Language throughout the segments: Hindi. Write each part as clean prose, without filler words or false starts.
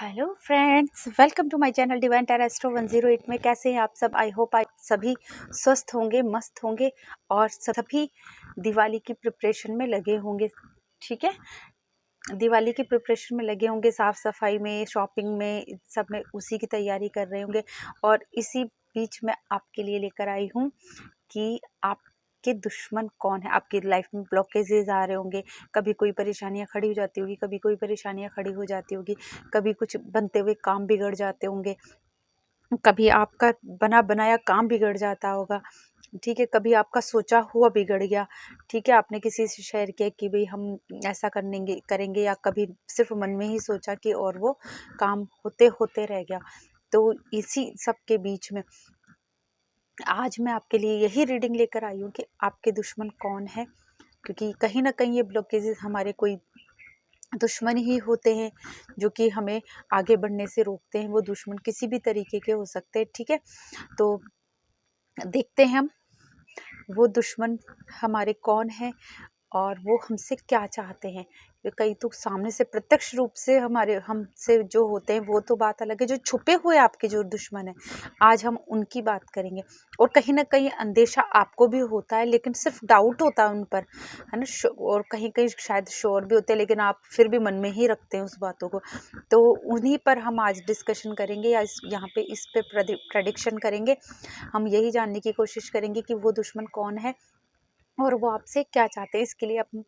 Hello friends, welcome to my channel divine tarot astro 108 में। कैसे हैं आप सब? आई होप आप सभी स्वस्थ होंगे, मस्त होंगे और सभी दिवाली की प्रिपरेशन में लगे होंगे। ठीक है, दिवाली की प्रिपरेशन में लगे होंगे, साफ़ सफाई में, शॉपिंग में, सब में उसी की तैयारी कर रहे होंगे। और इसी बीच में आपके लिए लेकर आई हूँ कि आपके दुश्मन कौन है। आपकी लाइफ में ब्लॉकेजेस आ रहे होंगे, कभी कोई परेशानियां खड़ी हो जाती होगी, कभी कोई परेशानियां खड़ी हो जाती होगी, कभी कुछ बनते हुए काम बिगड़ जाते होंगे, कभी आपका बना बनाया काम बिगड़ जाता होगा। ठीक है, कभी आपका सोचा हुआ बिगड़ गया। ठीक है, आपने किसी से शेयर किया कि भाई हम ऐसा करेंगे, या कभी सिर्फ मन में ही सोचा कि और वो काम होते होते रह गया। तो इसी सब के बीच में आज मैं आपके लिए यही रीडिंग लेकर आई हूँ कि आपके दुश्मन कौन है। क्योंकि कहीं ना कहीं ये ब्लॉकेजेस हमारे कोई दुश्मन ही होते हैं जो कि हमें आगे बढ़ने से रोकते हैं। वो दुश्मन किसी भी तरीके के हो सकते हैं। ठीक है, तो देखते हैं हम वो दुश्मन हमारे कौन है और वो हमसे क्या चाहते हैं। कई तो सामने से प्रत्यक्ष रूप से हमसे जो होते हैं वो तो बात अलग है, जो छुपे हुए आपके जो दुश्मन है आज हम उनकी बात करेंगे। और कहीं ना कहीं अंदेशा आपको भी होता है, लेकिन सिर्फ डाउट होता है उन पर, है ना। और कहीं कहीं शायद श्योर भी होते हैं, लेकिन आप फिर भी मन में ही रखते हैं उस बातों को। तो उन्हीं पर हम आज डिस्कशन करेंगे, या यहाँ पे इस पे प्रेडिक्शन करेंगे। हम यही जानने की कोशिश करेंगे कि वो दुश्मन कौन है और वो आपसे क्या चाहते हैं। इसके लिए हम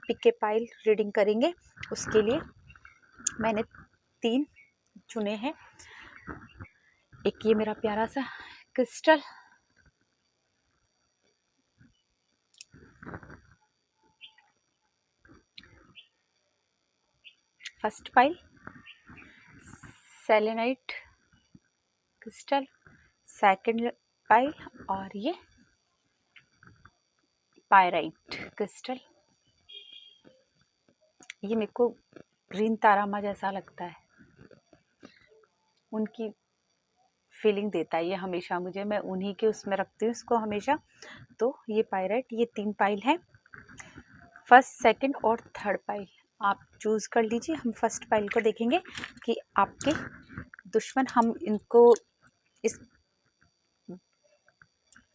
पिक ए पाइल रीडिंग करेंगे। उसके लिए मैंने 3 चुने हैं। एक ये मेरा प्यारा सा crystal, first pile selenite crystal, second pile और ये पायराइट क्रिस्टल। ये मेरे को ग्रीन तारामा जैसा लगता है, उनकी फीलिंग देता है ये हमेशा मुझे। मैं उन्हीं के उसमें रखती हूँ इसको हमेशा। तो ये पायराइट, ये 3 पाइल है, फर्स्ट, सेकंड और थर्ड पाइल आप चूज़ कर लीजिए। हम फर्स्ट पाइल को देखेंगे कि आपके दुश्मन, हम इनको इस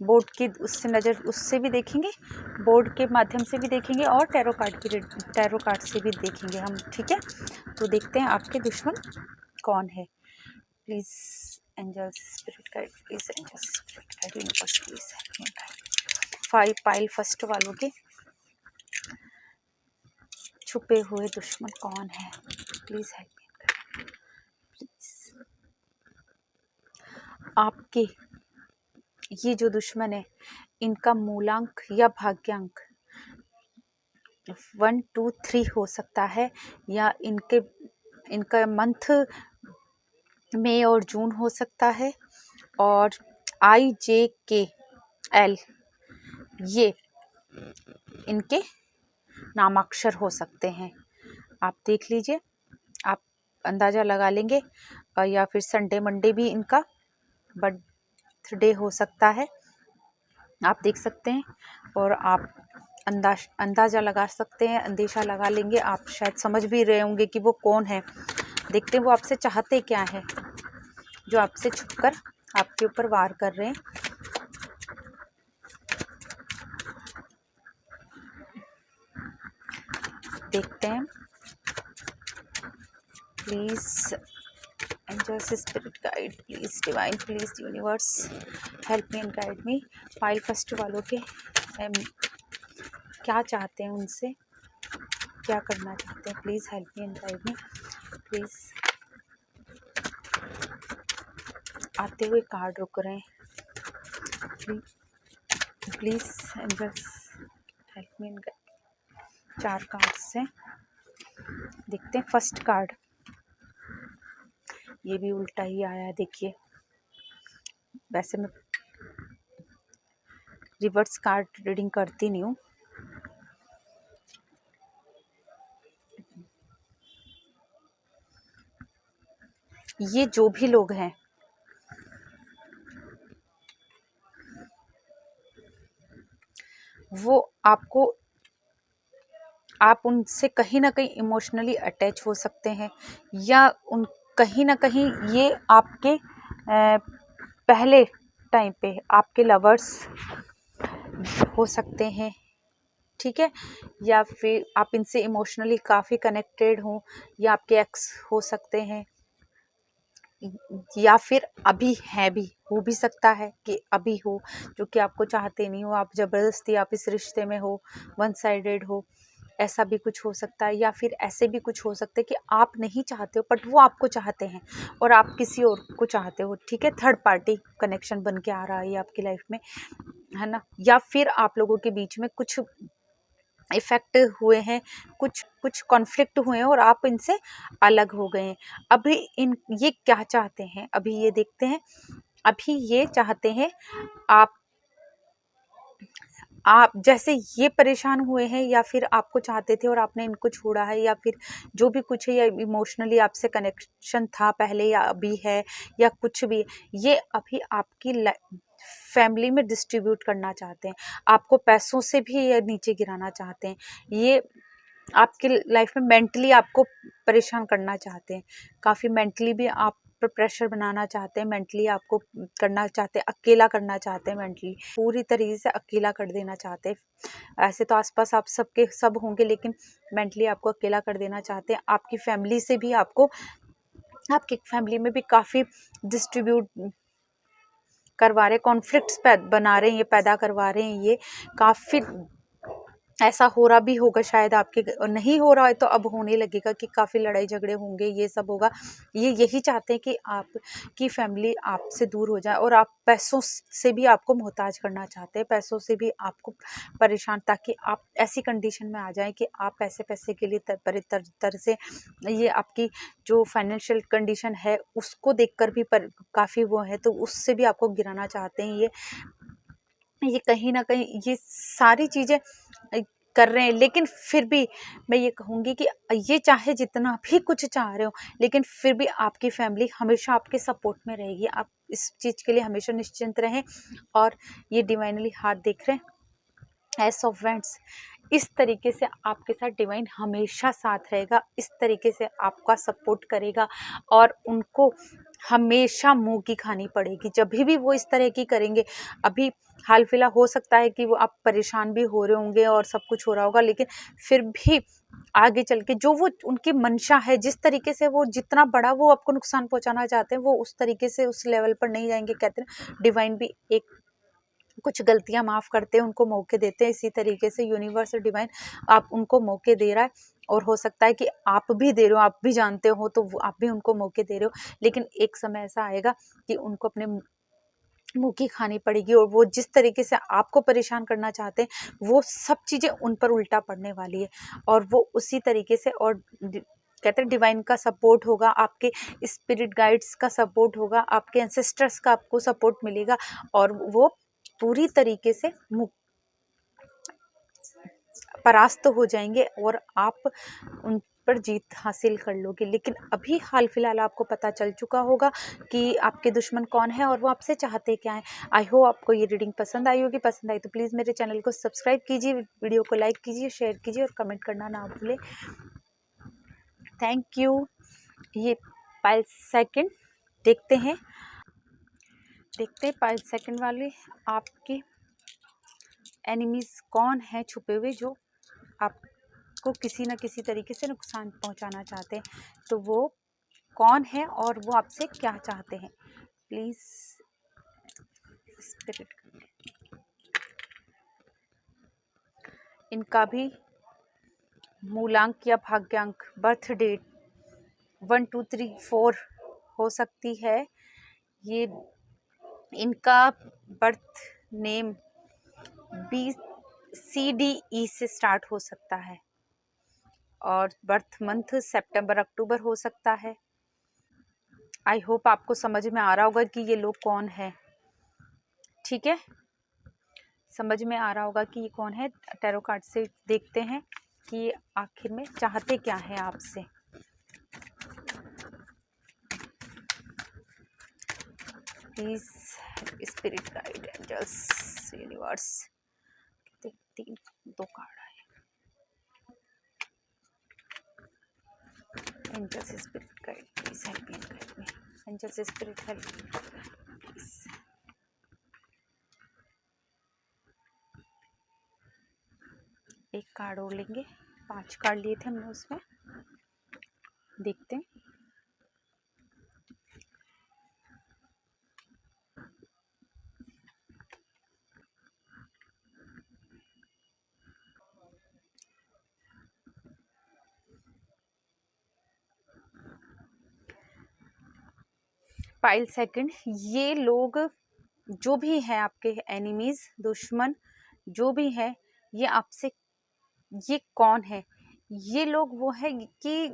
बोर्ड की उससे भी देखेंगे, बोर्ड के माध्यम से भी देखेंगे और टैरो कार्ड से भी देखेंगे हम। ठीक है, तो देखते हैं आपके दुश्मन कौन है। Please angels spirit guide, please angels spirit guide, universe please help me guide. 5 pile first वालों के छुपे हुए दुश्मन कौन है, please help me guide please. आपके ये जो दुश्मन है, इनका मूलांक या भाग्यांक 1 2 3 हो सकता है, या इनका मंथ मई और जून हो सकता है, और IJKL ये इनके नामाक्षर हो सकते हैं। आप देख लीजिए, आप अंदाज़ा लगा लेंगे। या फिर संडे मंडे भी इनका बर्थडे हो सकता है, आप देख सकते हैं। और आप अंदाज़ा लगा सकते हैं, अंदेशा लगा लेंगे। आप शायद समझ भी रहे होंगे कि वो कौन है। देखते हैं वो आपसे चाहते क्या है, जो आपसे छुपकर आपके ऊपर वार कर रहे हैं। देखते हैं। Please angels spirit guide, please divine, please universe help me and guide me. Pile first वालों के क्या चाहते हैं, उनसे क्या करना चाहते हैं, please help me and guide me. Please आते हुए कार्ड रुक रहे हैं, please angels help me and guide. 4 card से देखते हैं। फर्स्ट कार्ड, ये भी उल्टा ही आया है, देखिए। वैसे मैं रिवर्स कार्ड रीडिंग करती नहीं हूँ। ये जो भी लोग हैं, वो आप उनसे कहीं ना कहीं इमोशनली अटैच हो सकते हैं, या कहीं ना कहीं ये आपके पहले टाइम पे आपके लवर्स हो सकते हैं, ठीक है, या फिर आप इनसे इमोशनली काफ़ी कनेक्टेड हो, या आपके एक्स हो सकते हैं, या फिर अभी है भी, हो भी सकता है कि अभी हो, जो कि आपको चाहते नहीं हो, आप ज़बरदस्ती आप इस रिश्ते में हो, वन साइडेड हो, ऐसा भी कुछ हो सकता है। या फिर ऐसे भी कुछ हो सकता है कि आप नहीं चाहते हो बट वो आपको चाहते हैं और आप किसी और को चाहते हो, ठीक है, थर्ड पार्टी कनेक्शन बन के आ रहा है ये आपकी लाइफ में, है ना। या फिर आप लोगों के बीच में कुछ इफ़ेक्ट हुए हैं, कुछ कुछ कॉन्फ्लिक्ट हुए हैं और आप इनसे अलग हो गए हैं। अभी इन ये क्या चाहते हैं, अभी ये देखते हैं। अभी ये चाहते हैं आप जैसे ये परेशान हुए हैं, या फिर आपको चाहते थे और आपने इनको छोड़ा है, या फिर जो भी कुछ है, या इमोशनली आपसे कनेक्शन था पहले या अभी है, या कुछ भी, ये अभी आपकी फैमिली में डिस्ट्रीब्यूट करना चाहते हैं, आपको पैसों से भी ये नीचे गिराना चाहते हैं, ये आपकी लाइफ में मेंटली आपको परेशान करना चाहते हैं, काफ़ी मेंटली भी आप पर प्रेशर बनाना चाहते हैं, मेंटली आपको करना चाहते हैं, अकेला करना चाहते हैं, मेंटली पूरी तरीके से अकेला कर देना चाहते हैं। ऐसे तो आसपास आप सबके सब होंगे, लेकिन मेंटली आपको अकेला कर देना चाहते हैं। आपकी फैमिली से भी आपको, आपकी फैमिली में भी काफ़ी डिस्ट्रीब्यूट करवा रहे, कॉन्फ्लिक्ट्स बना रहे हैं, ये पैदा करवा रहे हैं, ये काफ़ी ऐसा हो रहा भी होगा शायद आपके, नहीं हो रहा है तो अब होने लगेगा कि काफ़ी लड़ाई झगड़े होंगे, ये सब होगा। ये यही चाहते हैं कि आपकी फैमिली आपसे दूर हो जाए, और आप पैसों से भी आपको मोहताज करना चाहते हैं, पैसों से भी आपको परेशान, ताकि आप ऐसी कंडीशन में आ जाएं कि आप पैसे पैसे के लिए तरह से, ये आपकी जो फाइनेंशियल कंडीशन है उसको देखकर भी काफ़ी वो है, तो उससे भी आपको गिराना चाहते हैं। ये कहीं ना कहीं ये सारी चीज़ें कर रहे हैं, लेकिन फिर भी मैं ये कहूँगी कि ये चाहे जितना भी कुछ चाह रहे हो, लेकिन फिर भी आपकी फैमिली हमेशा आपके सपोर्ट में रहेगी। आप इस चीज़ के लिए हमेशा निश्चिंत रहें। और ये डिवाइनली हाथ देख रहे हैं, एस ऑफ वैंड्स, इस तरीके से आपके साथ डिवाइन हमेशा साथ रहेगा, इस तरीके से आपका सपोर्ट करेगा, और उनको हमेशा मुंह की खानी पड़ेगी जब भी वो इस तरह की करेंगे। अभी हाल फिलहाल हो सकता है कि वो आप परेशान भी हो रहे होंगे और सब कुछ हो रहा होगा, लेकिन फिर भी आगे चल के जो वो उनकी मंशा है, जिस तरीके से वो जितना बड़ा वो आपको नुकसान पहुंचाना चाहते हैं, वो उस तरीके से उस लेवल पर नहीं जाएंगे। कहते हैं डिवाइन भी एक कुछ गलतियां माफ़ करते हैं, उनको मौके देते हैं, इसी तरीके से यूनिवर्स और डिवाइन आप उनको मौके दे रहा है, और हो सकता है कि आप भी दे रहे हो, आप भी जानते हो, तो आप भी उनको मौके दे रहे हो, लेकिन एक समय ऐसा आएगा कि उनको अपने मुंह की खानी पड़ेगी, और वो जिस तरीके से आपको परेशान करना चाहते हैं वो सब चीज़ें उन पर उल्टा पड़ने वाली है, और वो उसी तरीके से, और कहते हैं डिवाइन का सपोर्ट होगा, आपके स्पिरिट गाइड्स का सपोर्ट होगा, आपके एंसेस्टर्स का आपको सपोर्ट मिलेगा, और वो पूरी तरीके से परास्त हो जाएंगे और आप उन पर जीत हासिल कर लोगे। लेकिन अभी हाल फिलहाल आपको पता चल चुका होगा कि आपके दुश्मन कौन है और वो आपसे चाहते क्या है। आई होप आपको ये रीडिंग पसंद आई होगी। पसंद आई तो प्लीज़ मेरे चैनल को सब्सक्राइब कीजिए, वीडियो को लाइक कीजिए, शेयर कीजिए और कमेंट करना ना भूलें। Thank you. ये पाइल सेकंड देखते हैं पाइल सेकंड वाले आपके एनिमीज कौन है छुपे हुए, जो आपको किसी न किसी तरीके से नुकसान पहुंचाना चाहते हैं। तो वो कौन है और वो आपसे क्या चाहते हैं, प्लीज़ स्पिरिट। इनका भी मूलांक या भाग्यांक, बर्थ डेट 1 2 3 4 हो सकती है। ये इनका बर्थ नेम BCDE से स्टार्ट हो सकता है, और बर्थ मंथ सितंबर अक्टूबर हो सकता है। आई होप आपको समझ में आ रहा होगा कि ये लोग कौन है, ठीक है, समझ में आ रहा होगा कि ये कौन है। टैरो कार्ड से देखते हैं कि आखिर में चाहते क्या है आपसे। Please spirit guide, angels, universe. तीन दो कार्ड आए। Angels spirit guide please help me, guide me, angels spirit help please. एक कार्ड और लेंगे, 5 कार्ड लिए थे हमने उसमें, देखते हैं। पाइल सेकंड, ये लोग जो भी हैं आपके एनिमीज, दुश्मन जो भी हैं, ये आपसे, ये कौन है? ये लोग वो है कि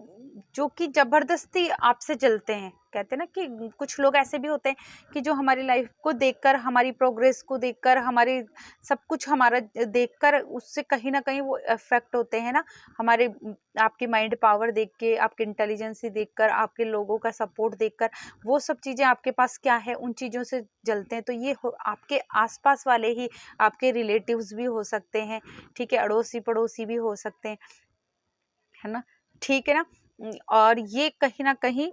जो कि जबरदस्ती आपसे जलते हैं। कहते हैं ना कि कुछ लोग ऐसे भी होते हैं कि जो हमारी लाइफ को देखकर, हमारी प्रोग्रेस को देखकर, हमारी सब कुछ हमारा देखकर उससे कहीं ना कहीं वो इफेक्ट होते हैं ना। हमारे आपकी माइंड पावर देख के, आपकी इंटेलिजेंसी देखकर, आपके लोगों का सपोर्ट देखकर, वो सब चीज़ें आपके पास क्या है, उन चीज़ों से जलते हैं। तो ये आपके आसपास वाले ही आपके रिलेटिव्स भी हो सकते हैं, ठीक है, अड़ोसी पड़ोसी भी हो सकते हैं, है ना, ठीक है ना। और ये कहीं ना कहीं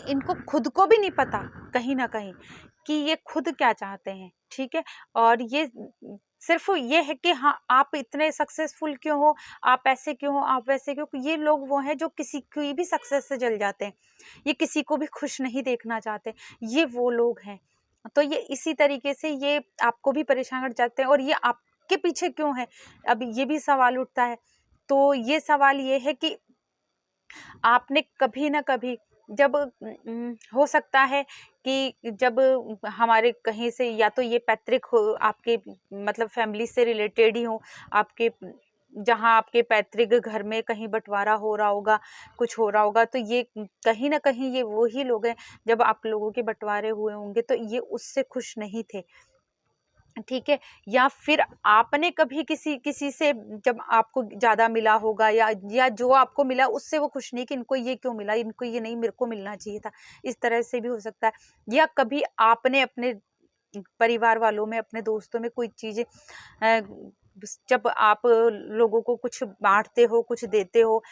इनको खुद को भी नहीं पता कहीं ना कहीं कि ये खुद क्या चाहते हैं, ठीक है। और ये सिर्फ ये है कि हाँ आप इतने सक्सेसफुल क्यों हो, आप ऐसे क्यों हो, आप वैसे क्यों। ये लोग वो हैं जो किसी की भी सक्सेस से जल जाते हैं, ये किसी को भी खुश नहीं देखना चाहते, ये वो लोग हैं। तो ये इसी तरीके से ये आपको भी परेशान कर जाते हैं। और ये आपके पीछे क्यों है, अब ये भी सवाल उठता है। तो ये सवाल ये है कि आपने कभी ना कभी जब हो सकता है कि जब हमारे कहीं से, या तो ये पैतृक हो आपके, मतलब फैमिली से रिलेटेड ही हो आपके, जहाँ आपके पैतृक घर में कहीं बंटवारा हो रहा होगा, कुछ हो रहा होगा, तो ये कहीं ना कहीं ये वो ही लोग हैं, जब आप लोगों के बंटवारे हुए होंगे तो ये उससे खुश नहीं थे, ठीक है। या फिर आपने कभी किसी से जब आपको ज्यादा मिला होगा, या जो आपको मिला उससे वो खुश नहीं कि इनको ये क्यों मिला, इनको ये नहीं, मेरे को मिलना चाहिए था, इस तरह से भी हो सकता है। या कभी आपने अपने परिवार वालों में, अपने दोस्तों में कोई चीजें जब आप लोगों को कुछ बांटते हो, कुछ देते हो,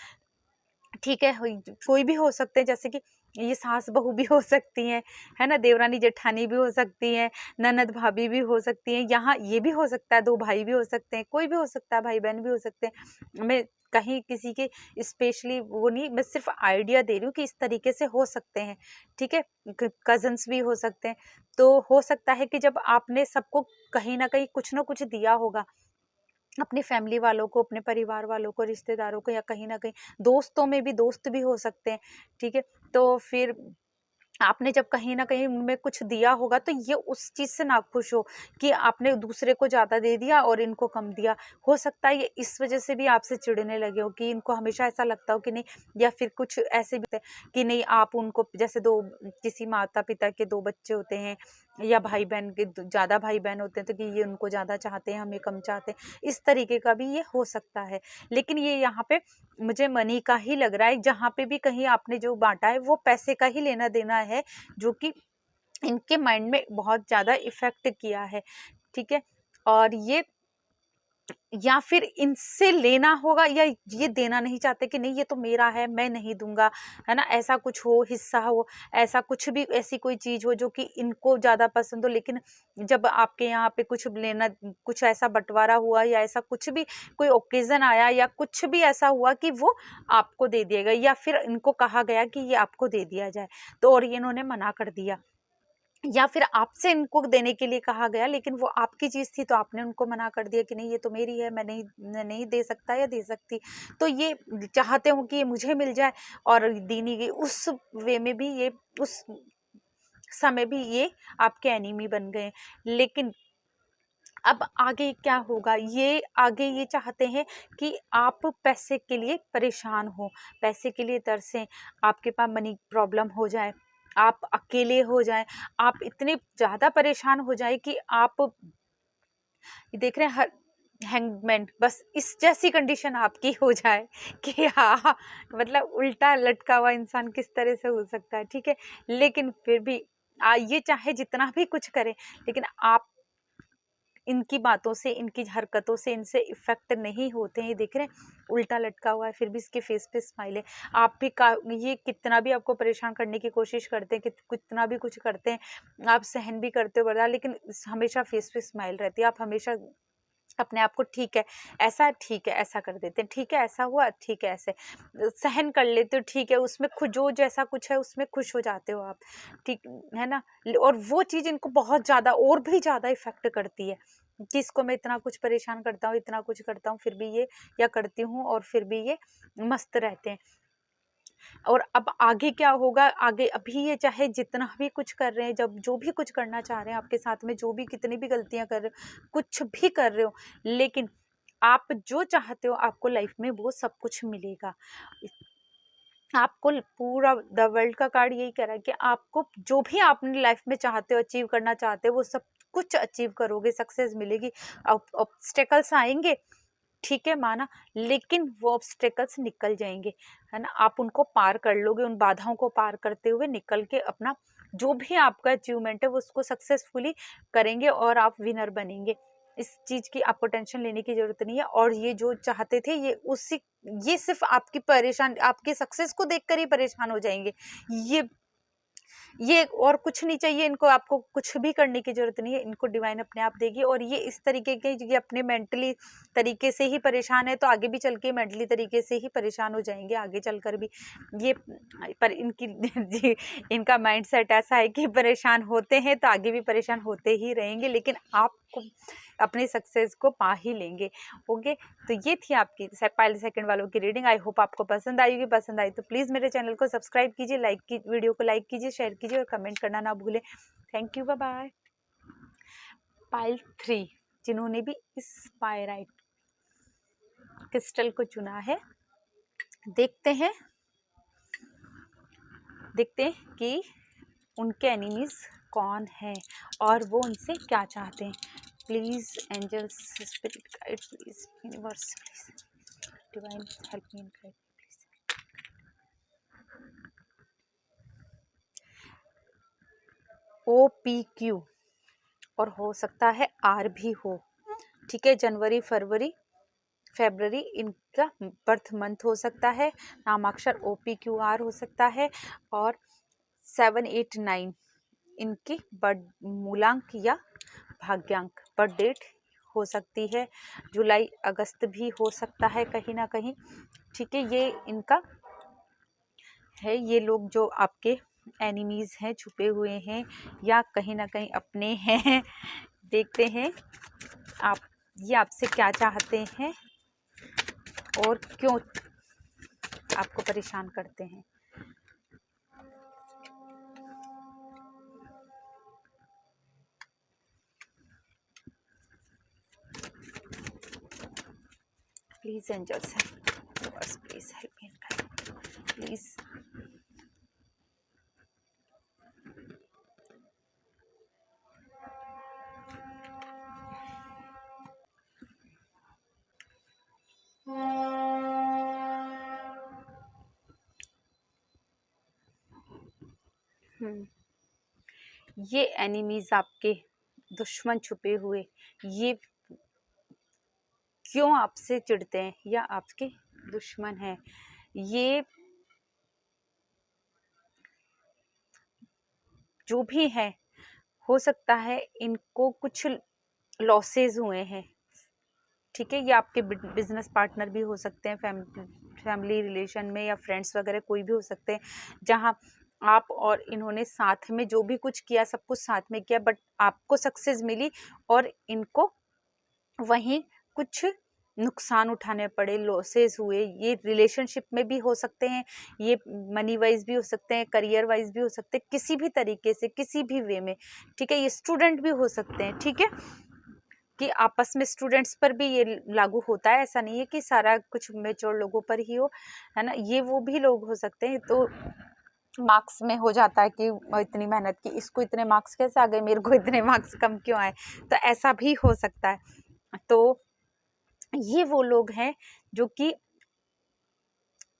ठीक है, कोई भी हो सकते हैं, जैसे कि ये सास बहू भी हो सकती हैं, है ना, देवरानी जेठानी भी हो सकती हैं, ननद भाभी भी हो सकती हैं, यहाँ ये भी हो सकता है, 2 भाई भी हो सकते हैं, कोई भी हो सकता है, भाई बहन भी हो सकते हैं। मैं कहीं किसी के स्पेशली वो नहीं, मैं सिर्फ आइडिया दे रही हूँ कि इस तरीके से हो सकते हैं, ठीक है। कजन्स भी हो सकते हैं। तो हो सकता है कि जब आपने सबको कहीं ना कहीं कुछ ना कुछ दिया होगा, अपनी फैमिली वालों को, अपने परिवार वालों को, रिश्तेदारों को, या कहीं ना कहीं दोस्तों में भी, दोस्त भी हो सकते हैं, ठीक है। तो फिर आपने जब कहीं ना कहीं उनमें कुछ दिया होगा, तो ये उस चीज से नाखुश हो कि आपने दूसरे को ज्यादा दे दिया और इनको कम दिया। हो सकता है ये इस वजह से भी आपसे चिढ़ने लगे हो कि इनको हमेशा ऐसा लगता हो कि नहीं, या फिर कुछ ऐसे भी होते हैं कि नहीं, आप उनको, जैसे किसी माता पिता के 2 बच्चे होते हैं, या भाई बहन के ज्यादा भाई बहन होते हैं, तो कि ये उनको ज्यादा चाहते हैं, हमें कम चाहते हैं, इस तरीके का भी ये हो सकता है। लेकिन ये यहाँ पे मुझे मनी का ही लग रहा है, जहाँ पे भी कहीं आपने जो बांटा है वो पैसे का ही लेना देना है, जो कि इनके माइंड में बहुत ज़्यादा इफेक्ट किया है, ठीक है। और ये, या फिर इनसे लेना होगा, या ये देना नहीं चाहते कि नहीं ये तो मेरा है, मैं नहीं दूंगा, है ना, ऐसा कुछ हो, हिस्सा हो, ऐसा कुछ भी, ऐसी कोई चीज हो जो कि इनको ज्यादा पसंद हो। लेकिन जब आपके यहाँ पे कुछ लेना, कुछ ऐसा बंटवारा हुआ, या ऐसा कुछ भी कोई ओकेजन आया, या कुछ भी ऐसा हुआ कि वो आपको दे दिया गया, या फिर इनको कहा गया कि ये आपको दे दिया जाए, तो और ये इन्होंने मना कर दिया, या फिर आपसे इनको देने के लिए कहा गया, लेकिन वो आपकी चीज थी तो आपने उनको मना कर दिया कि नहीं ये तो मेरी है, मैं नहीं दे सकता या दे सकती। तो ये चाहते हो कि ये मुझे मिल जाए, और दी नहीं गई, उस वे में भी ये, उस समय भी ये आपके एनिमी बन गए। लेकिन अब आगे क्या होगा, ये आगे ये चाहते हैं कि आप पैसे के लिए परेशान हो, पैसे के लिए तरसें, आपके पास मनी प्रॉब्लम हो जाए, आप अकेले हो जाएं, आप इतने ज़्यादा परेशान हो जाए कि आप देख रहे हैं हर हैंगमैन, बस इस जैसी कंडीशन आपकी हो जाए कि हाँ, मतलब उल्टा लटका हुआ इंसान किस तरह से हो सकता है, ठीक है। लेकिन फिर भी ये चाहे जितना भी कुछ करे, लेकिन आप इनकी बातों से, इनकी हरकतों से इनसे इफेक्ट नहीं होते हैं। देख रहे हैं उल्टा लटका हुआ है, फिर भी इसके फेस पे स्माइल है। आप भी ये कितना भी आपको परेशान करने की कोशिश करते हैं, कि कितना भी कुछ करते हैं, आप सहन भी करते हो बर्दाश्त, लेकिन हमेशा फेस पे स्माइल रहती है। आप हमेशा अपने आप को ठीक है ऐसा, ठीक है ऐसा कर देते हैं, ठीक है ऐसा हुआ, ठीक है ऐसे सहन कर लेते हो, ठीक है उसमें खुद जो जैसा कुछ है उसमें खुश हो जाते हो आप, ठीक है ना। और वो चीज़ इनको बहुत ज़्यादा और भी ज़्यादा इफेक्ट करती है, जिसको मैं इतना कुछ परेशान करता हूँ, इतना कुछ करता हूँ, फिर भी ये, या करती हूँ और फिर भी ये मस्त रहते हैं। और अब आगे क्या होगा, आगे अभी ये चाहे जितना भी कुछ कर रहे हैं, जब जो भी कुछ करना चाह रहे हैं आपके साथ में, जो भी कितनी भी गलतियां कर रहे हो, कुछ भी कर रहे हो, लेकिन आप जो चाहते हो आपको लाइफ में वो सब कुछ मिलेगा। आपको पूरा द वर्ल्ड का कार्ड यही कह रहा है कि आपको जो भी आपने लाइफ में चाहते हो, अचीव करना चाहते हो, वो सब कुछ अचीव करोगे, सक्सेस मिलेगी। ऑब्स्टेकल्स आएंगे, ठीक है माना, लेकिन वो ऑब्स्टेकल्स निकल जाएंगे, है ना। आप उनको पार कर लोगे, उन बाधाओं को पार करते हुए निकल के अपना जो भी आपका अचीवमेंट है वो उसको सक्सेसफुली करेंगे और आप विनर बनेंगे। इस चीज़ की आपको टेंशन लेने की ज़रूरत नहीं है। और ये जो चाहते थे ये सिर्फ आपकी परेशान, आपके सक्सेस को देखकर ही परेशान हो जाएंगे। ये और कुछ नहीं चाहिए इनको, आपको कुछ भी करने की जरूरत नहीं है, इनको डिवाइन अपने आप देगी। और ये इस तरीके के, ये अपने मेंटली तरीके से ही परेशान है, तो आगे भी चल के मेंटली तरीके से ही परेशान हो जाएंगे आगे चलकर भी ये। पर इनकी इनका माइंडसेट ऐसा है कि परेशान होते हैं तो आगे भी परेशान होते ही रहेंगे, लेकिन आपको अपने सक्सेस को पा ही लेंगे। ओके, तो ये थी आपकी पहले सेकंड वालों की रीडिंग। आई होप आपको पसंद आएगी। पसंद आई तो प्लीज़ मेरे चैनल को सब्सक्राइब कीजिए, वीडियो को लाइक कीजिए, शेयर कीजिए और कमेंट करना ना भूलें। Thank you, bye bye. Pile 3 जिन्होंने भी इस स्पायराइट क्रिस्टल को चुना है, देखते हैं कि उनके एनिमीज कौन है और वो उनसे क्या चाहते हैं। Please angels, spirit guide, please universe, please divine help me and guide please. OPQ और हो सकता है R भी हो, ठीक है। जनवरी, फरवरी इनका बर्थ मंथ हो सकता है। नामाक्षर OPQR हो सकता है। और 7, 8, 9 इनकी बर्थ मूलांक या भाग्यांक, बर्थ डेट हो सकती है। जुलाई, अगस्त भी हो सकता है कहीं ना कहीं, ठीक है। ये इनका है, ये लोग जो आपके एनिमीज हैं, छुपे हुए हैं या कहीं ना कहीं अपने हैं। देखते हैं ये आपसे क्या चाहते हैं और क्यों आपको परेशान करते हैं। Please angels please help me please. ये एनिमीज आपके दुश्मन छुपे हुए, ये क्यों आपसे चिढ़ते हैं या आपके दुश्मन हैं। ये जो भी है, हो सकता है इनको कुछ लॉसेस हुए हैं, ठीक है। ये आपके बिजनेस पार्टनर भी हो सकते हैं, फैमिली रिलेशन में या फ्रेंड्स वगैरह कोई भी हो सकते हैं, जहाँ आप और इन्होंने साथ में जो भी कुछ किया सब कुछ साथ में किया, बट आपको सक्सेस मिली और इनको वहीं कुछ नुकसान उठाने पड़े, लॉसेस हुए। ये रिलेशनशिप में भी हो सकते हैं, ये मनी वाइज भी हो सकते हैं, करियर वाइज भी हो सकते हैं, किसी भी तरीके से, किसी भी वे में, ठीक है। ये स्टूडेंट भी हो सकते हैं, ठीक है, कि आपस में स्टूडेंट्स पर भी ये लागू होता है। ऐसा नहीं है कि सारा कुछ मेच्योर लोगों पर ही हो, है ना। ये वो भी लोग हो सकते हैं। तो मार्क्स में हो जाता है कि इतनी मेहनत की, इसको इतने मार्क्स कैसे आ गए, मेरे को इतने मार्क्स कम क्यों आए, तो ऐसा भी हो सकता है। तो ये वो लोग हैं जो कि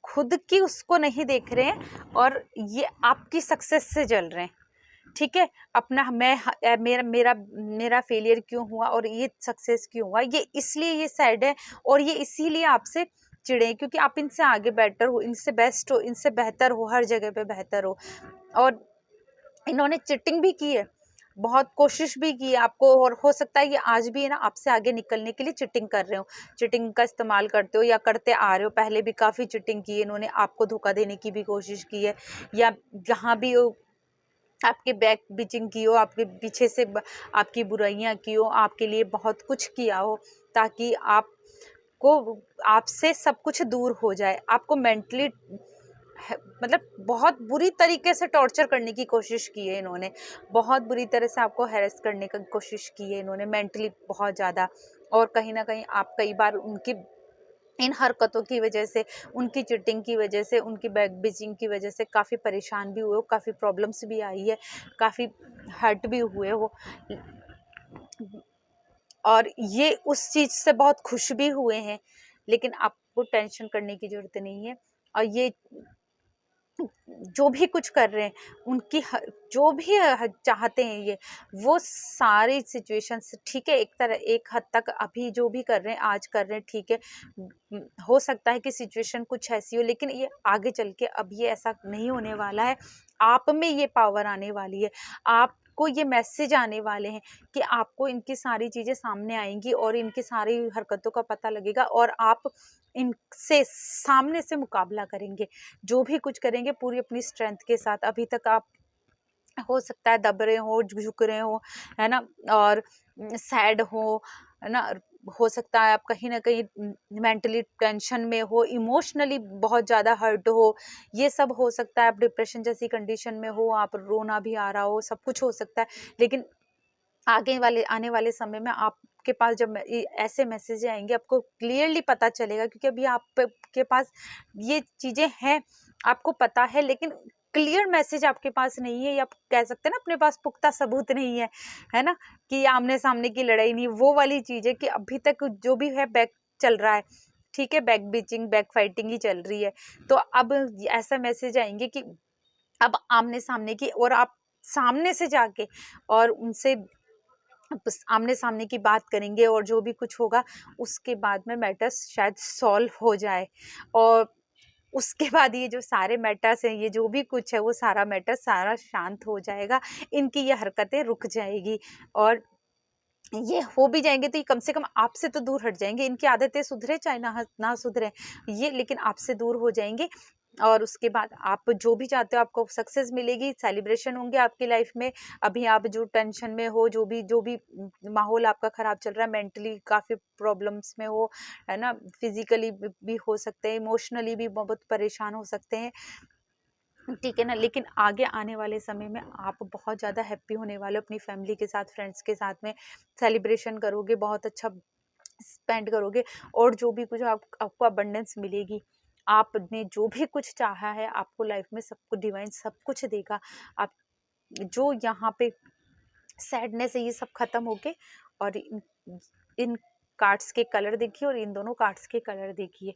खुद की उसको नहीं देख रहे हैं और ये आपकी सक्सेस से जल रहे हैं, ठीक है, अपना मेरा मेरा मेरा फेलियर क्यों हुआ और ये सक्सेस क्यों हुआ, ये इसलिए ये सैड है और ये इसीलिए आपसे चिढ़े क्योंकि आप इनसे आगे बेटर हो, इनसे बेस्ट हो, इनसे बेहतर हो, हर जगह पे बेहतर हो। और इन्होंने चीटिंग भी की है, बहुत कोशिश भी की है आपको, और हो सकता है ये आज भी है ना आपसे आगे निकलने के लिए चीटिंग कर रहे हो, चीटिंग का इस्तेमाल करते हो या करते आ रहे हो। पहले भी काफ़ी चीटिंग की है इन्होंने, आपको धोखा देने की भी कोशिश की है, या जहाँ भी हो आपके बैक बिचिंग की हो, आपके पीछे से आपकी बुराइयां की हो, आपके लिए बहुत कुछ किया हो ताकि आपसे सब कुछ दूर हो जाए, आपको मेंटली मतलब बहुत बुरी तरीके से टॉर्चर करने की कोशिश की है इन्होंने, बहुत बुरी तरह से आपको हैरेस करने की कोशिश की है इन्होंने मेंटली बहुत ज़्यादा। और कहीं ना कहीं आप कई बार उनकी इन हरकतों की वजह से, उनकी चीटिंग की वजह से, उनकी बैक बिचिंग की वजह से काफ़ी परेशान भी हुए हो, काफ़ी प्रॉब्लम्स भी आई है, काफ़ी हर्ट भी हुए हो, और ये उस चीज़ से बहुत खुश भी हुए हैं। लेकिन आपको टेंशन करने की ज़रूरत नहीं है। और ये जो भी कुछ कर रहे हैं उनकी जो भी चाहते हैं ये, वो सारी सिचुएशंस ठीक है, एक हद तक अभी जो भी कर रहे हैं आज कर रहे हैं ठीक है। हो सकता है कि सिचुएशन कुछ ऐसी हो, लेकिन ये आगे चल के अब ये ऐसा नहीं होने वाला है। आप में ये पावर आने वाली है, आपको ये मैसेज आने वाले हैं कि आपको इनकी सारी चीज़ें सामने आएंगी और इनकी सारी हरकतों का पता लगेगा और आप इनसे सामने से मुकाबला करेंगे, जो भी कुछ करेंगे पूरी अपनी स्ट्रेंथ के साथ। अभी तक आप हो सकता है दब रहे हो, झुक रहे हो, है ना, और सैड हो, है ना, हो सकता है आप कहीं ना कहीं मेंटली टेंशन में हो, इमोशनली बहुत ज़्यादा हर्ट हो, ये सब हो सकता है। आप डिप्रेशन जैसी कंडीशन में हो, आप रोना भी आ रहा हो, सब कुछ हो सकता है। लेकिन आने वाले समय में आपके पास जब ऐसे मैसेज आएंगे आपको क्लियरली पता चलेगा, क्योंकि अभी आपके पास ये चीज़ें हैं, आपको पता है, लेकिन क्लियर मैसेज आपके पास नहीं है, या आप कह सकते हैं ना अपने पास पुख्ता सबूत नहीं है, है ना, कि आमने सामने की लड़ाई नहीं, वो वाली चीज़ है कि अभी तक जो भी है बैक चल रहा है, ठीक है, बैक बिचिंग बैक फाइटिंग ही चल रही है। तो अब ऐसा मैसेज आएंगे कि अब आमने सामने की, और आप सामने से जाके और उनसे आमने सामने की बात करेंगे, और जो भी कुछ होगा उसके बाद में मैटर्स शायद सॉल्व हो जाए, और उसके बाद ये जो सारे मैटर्स हैं, ये जो भी कुछ है, वो सारा मैटर सारा शांत हो जाएगा, इनकी ये हरकतें रुक जाएगी, और ये हो भी जाएंगे तो ये कम से कम आपसे तो दूर हट जाएंगे। इनकी आदतें सुधरे चाहे ना सुधरे ये, लेकिन आपसे दूर हो जाएंगे। और उसके बाद आप जो भी चाहते हो आपको सक्सेस मिलेगी, सेलिब्रेशन होंगे आपकी लाइफ में। अभी आप जो टेंशन में हो, जो भी माहौल आपका ख़राब चल रहा है, मेंटली काफ़ी प्रॉब्लम्स में हो, है ना, फिजिकली भी हो सकते हैं, इमोशनली भी बहुत परेशान हो सकते हैं, ठीक है ना। लेकिन आगे आने वाले समय में आप बहुत ज़्यादा हैप्पी होने वाले हो, अपनी फैमिली के साथ, फ्रेंड्स के साथ में सेलिब्रेशन करोगे, बहुत अच्छा स्पेंड करोगे, और जो भी कुछ आपको अबंडेंस मिलेगी। आपने जो भी कुछ चाहा है आपको लाइफ में सब कुछ डिवाइन सब कुछ देगा। आप जो यहाँ पे सैडनेस है ये सब खत्म होके, और इन कार्ड्स के कलर देखिए और इन दोनों कार्ड्स के कलर देखिए,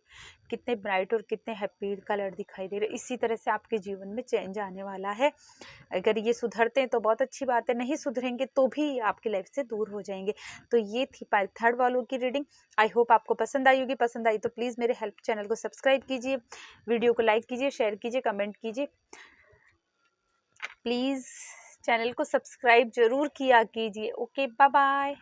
कितने ब्राइट और कितने हैप्पी कलर दिखाई दे रहे। इसी तरह से आपके जीवन में चेंज आने वाला है। अगर ये सुधरते हैं तो बहुत अच्छी बात है, नहीं सुधरेंगे तो भी आपकी लाइफ से दूर हो जाएंगे। तो ये थी थर्ड वालों की रीडिंग। आई होप आपको पसंद आई होगी। पसंद आई तो प्लीज़ मेरे हेल्प चैनल को सब्सक्राइब कीजिए, वीडियो को लाइक कीजिए, शेयर कीजिए, कमेंट कीजिए। प्लीज़ चैनल को सब्सक्राइब ज़रूर किया कीजिए। Okay, bye bye.